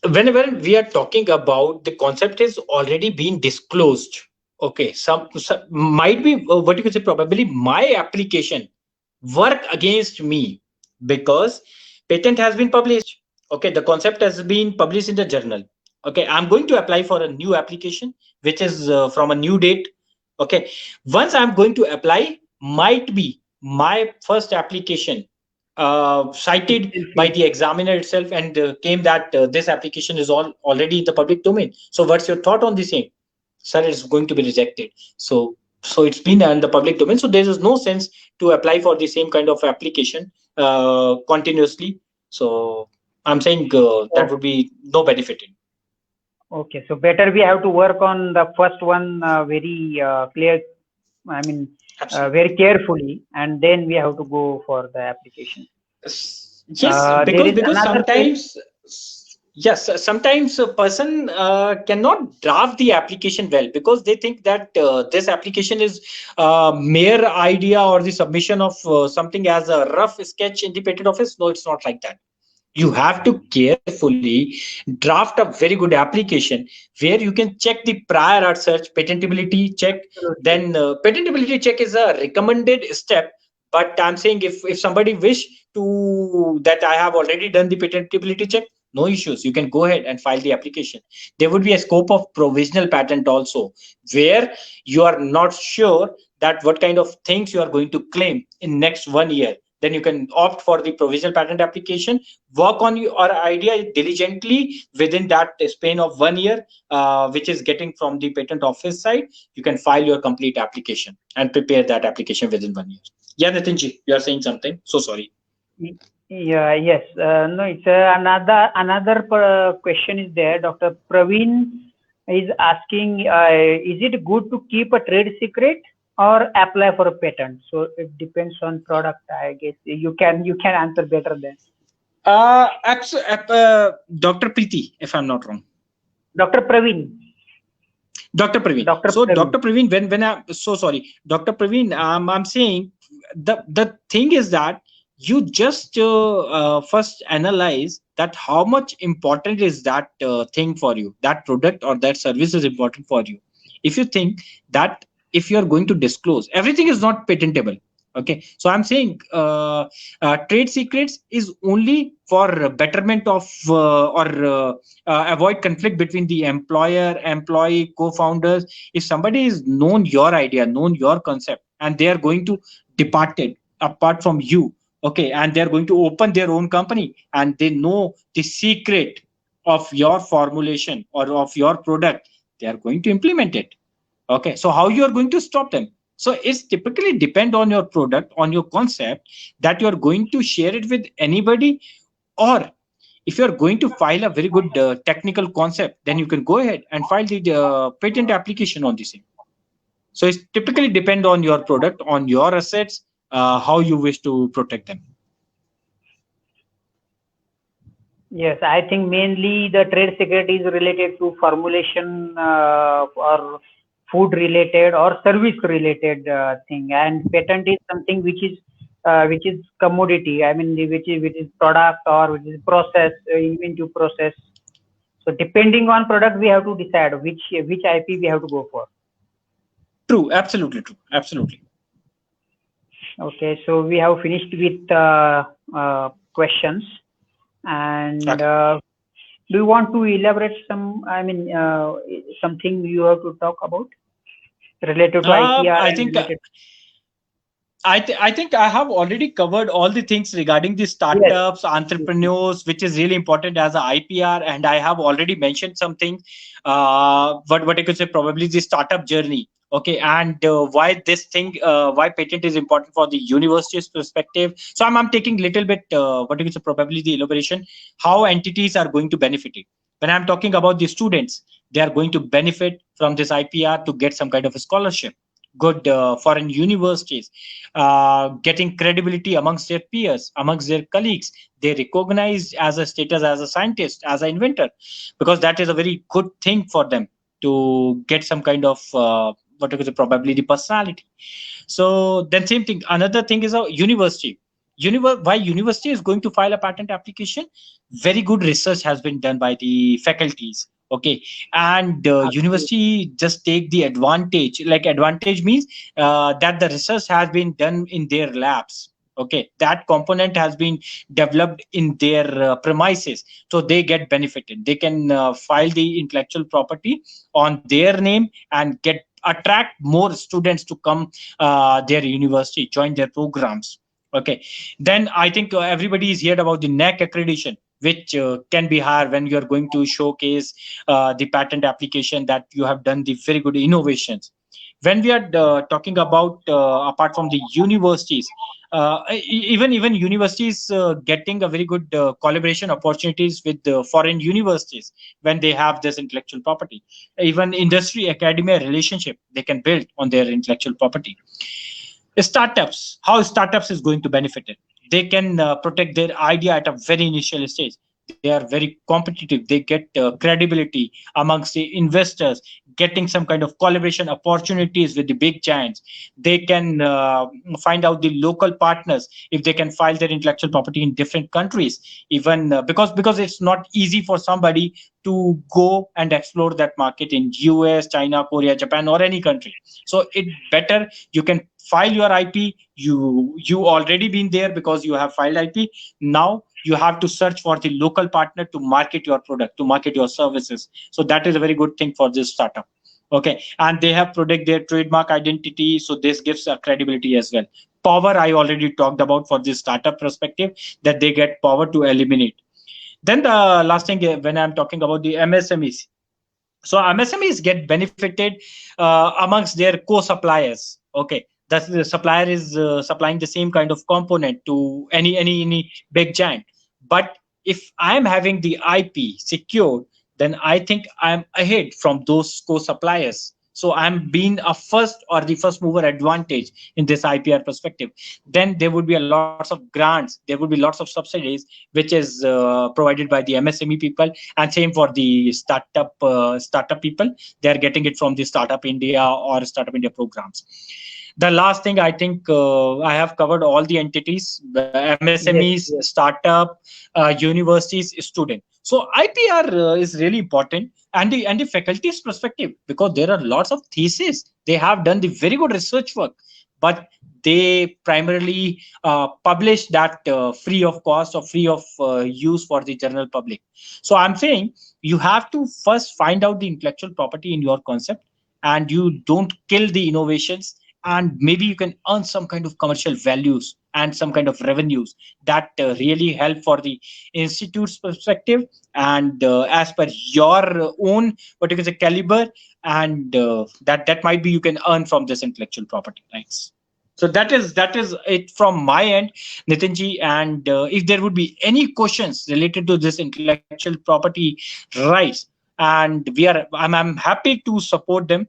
Whenever we are talking about the concept is already been disclosed, okay, some might be what you could say, probably my application work against me because patent has been published. Okay, the concept has been published in the journal. Okay, I'm going to apply for a new application which is from a new date. Okay, once I'm going to apply, might be my first application cited by the examiner itself and came that this application is already in the public domain. So what's your thought on the same? Sir, it's going to be rejected. So it's been in the public domain. So there is no sense to apply for the same kind of application continuously. So I'm saying that would be no benefit in. Okay, so better we have to work on the first one very clear. I mean, very carefully, and then we have to go for the application. Yes, because sometimes. Yes, sometimes a person cannot draft the application well because they think that this application is mere idea or the submission of something as a rough sketch in the patent office. No, it's not like that. You have to carefully draft a very good application where you can check the prior art search, patentability check. Then patentability check is a recommended step. But I'm saying if somebody wish to that I have already done the patentability check, no issues. You can go ahead and file the application. There would be a scope of provisional patent also, where you are not sure that what kind of things you are going to claim in next 1 year. Then you can opt for the provisional patent application, work on your idea diligently within that span of 1 year, which is getting from the patent office side. You can file your complete application and prepare that application within 1 year. Yeah, Nitinji, you are saying something. So sorry. Yeah, yes. No, it's another question is there. Dr. Praveen is asking, is it good to keep a trade secret or apply for a patent? So it depends on product. I guess you can answer better than. Dr. Preeti, if I'm not wrong. Dr. Praveen. Dr. Praveen. Dr. Praveen, when I'm so sorry, Dr. Praveen, I'm saying the thing is that you just first analyze that how much important is that thing for you, that product or that service is important for you. If you think that if you are going to disclose, everything is not patentable. Okay, so I'm saying trade secrets is only for betterment of or avoid conflict between the employer, employee, co-founders. If somebody is known your idea, known your concept, and they are going to depart it apart from you, okay, and they're going to open their own company and they know the secret of your formulation or of your product, they are going to implement it. Okay, so how you are going to stop them? So it's typically depend on your product, on your concept, that you are going to share it with anybody, or if you are going to file a very good technical concept, then you can go ahead and file the patent application on the same. So it's typically depend on your product, on your assets, how you wish to protect them. Yes, I think mainly the trade secret is related to formulation or food related or service related thing, and patent is something which is commodity. I mean, which is product or which is process, into process. So depending on product, we have to decide which IP we have to go for. True, absolutely true, absolutely. Okay, so we have finished with questions, and do you want to elaborate some? I mean, something you have to talk about related to IPR? I think I have already covered all the things regarding the startups, yes, entrepreneurs, which is really important as a IPR, and I have already mentioned something. What I could say, probably the startup journey. Okay, and why this thing, why patent is important for the university's perspective. So I'm taking little bit what you could say, probably the elaboration, how entities are going to benefit it. When I'm talking about the students, they are going to benefit from this IPR to get some kind of a scholarship. good foreign universities, getting credibility amongst their peers, amongst their colleagues. They recognize as a status, as a scientist, as an inventor, because that is a very good thing for them to get some kind of what is it, probably the personality. So then same thing. Another thing is a university. Why university is going to file a patent application? Very good research has been done by the faculties. Okay, and university just take the advantage. Like advantage means that the research has been done in their labs. Okay, that component has been developed in their premises, so they get benefited. They can file the intellectual property on their name and get attract more students to come their university, join their programs. Okay, then I think everybody is heard about the NAC accreditation, which can be higher when you are going to showcase the patent application that you have done the very good innovations. When we are talking about apart from the universities, even universities getting a very good collaboration opportunities with foreign universities when they have this intellectual property. Even industry academia relationship they can build on their intellectual property. Startups, how startups is going to benefit it? They can protect their idea at a very initial stage. They are very competitive. They get credibility amongst the investors, getting some kind of collaboration opportunities with the big giants. They can find out the local partners if they can file their intellectual property in different countries, even because it's not easy for somebody to go and explore that market in US, China, Korea, Japan, or any country. So it better you can file your IP. You already been there because you have filed IP. Now you have to search for the local partner to market your product, to market your services. So that is a very good thing for this startup. Okay, and they have protect their trademark identity, so this gives a credibility as well. Power, I already talked about for this startup perspective, that they get power to eliminate. Then the last thing, when I'm talking about the MSMEs, so MSMEs get benefited amongst their co-suppliers. Okay, that the supplier is supplying the same kind of component to any big giant. But if I am having the IP secured, then I think I'm ahead from those co-suppliers. So I'm being a first or the first mover advantage in this IPR perspective. Then there would be a lots of grants, there would be lots of subsidies, which is provided by the MSME people, and same for the startup people. They are getting it from the Startup India or Startup India programs. The last thing, I think I have covered all the entities: MSMEs, Yes, yes. startup, universities, student. So IPR is really important, and the faculty's perspective, because there are lots of theses. They have done the very good research work, but they primarily publish that free of cost or free of use for the general public. So I'm saying you have to first find out the intellectual property in your concept, and you don't kill the innovations, and maybe you can earn some kind of commercial values and some kind of revenues that really help for the institute's perspective, and as per your own particular caliber, and that might be you can earn from this intellectual property rights. So that is it from my end, Nitinji. And if there would be any questions related to this intellectual property rights, and I'm happy to support them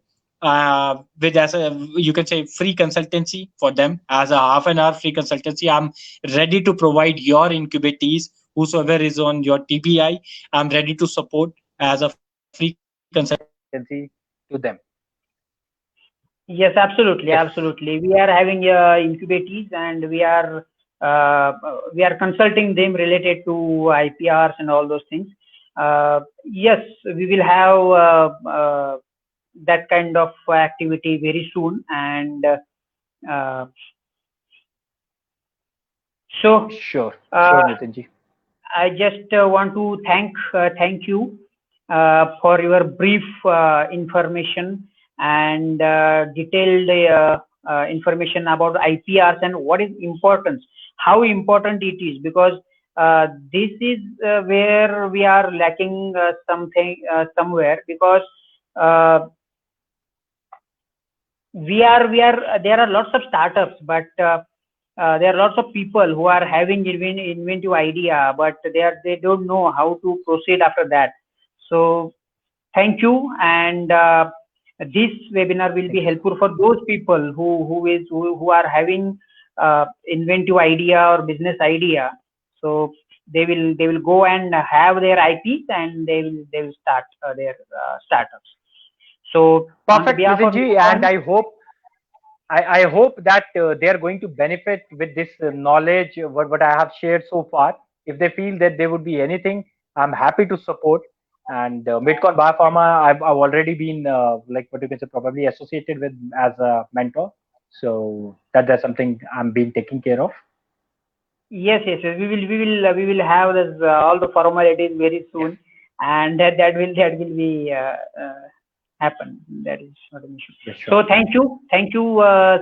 with, as a, you can say, free consultancy for them, as a half an hour free consultancy. I'm ready to provide your incubatees, whosoever is on your TPI. I'm ready to support as a free consultancy to them. Yes, absolutely, Yes. absolutely. We are having incubatees, and we are consulting them related to IPRs and all those things. Yes, we will have that kind of activity very soon, and uh, so Sure, uh, Nitinji. I just want to thank you for your brief information and detailed information about IPRs and what is importance, how important it is, because this is where we are lacking something somewhere, because uh, we are there are lots of startups, but there are lots of people who are having inventive idea, but they don't know how to proceed after that. So thank you, and this webinar will be helpful for those people who are having inventive idea or business idea. So they will go and have their IPs and they will start their startups. So Perfect, Nitinji, and I hope that they are going to benefit with this knowledge, what I have shared so far. If they feel that there would be anything, I'm happy to support. And Midcon Biopharma, I've already been like what you can say, probably associated with as a mentor. So that's something I'm being taken care of. Yes. We will have this all the formalities very soon, and that will be happen. That is not an issue. Yes, So sure. thank you,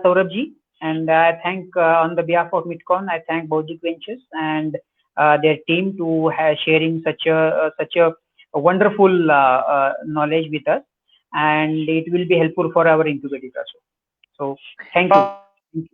Saurabh, and I thank on the behalf of Midcon, I thank Baudik Ventures and their team to sharing such a wonderful knowledge with us, and it will be helpful for our incubators also. So thank you.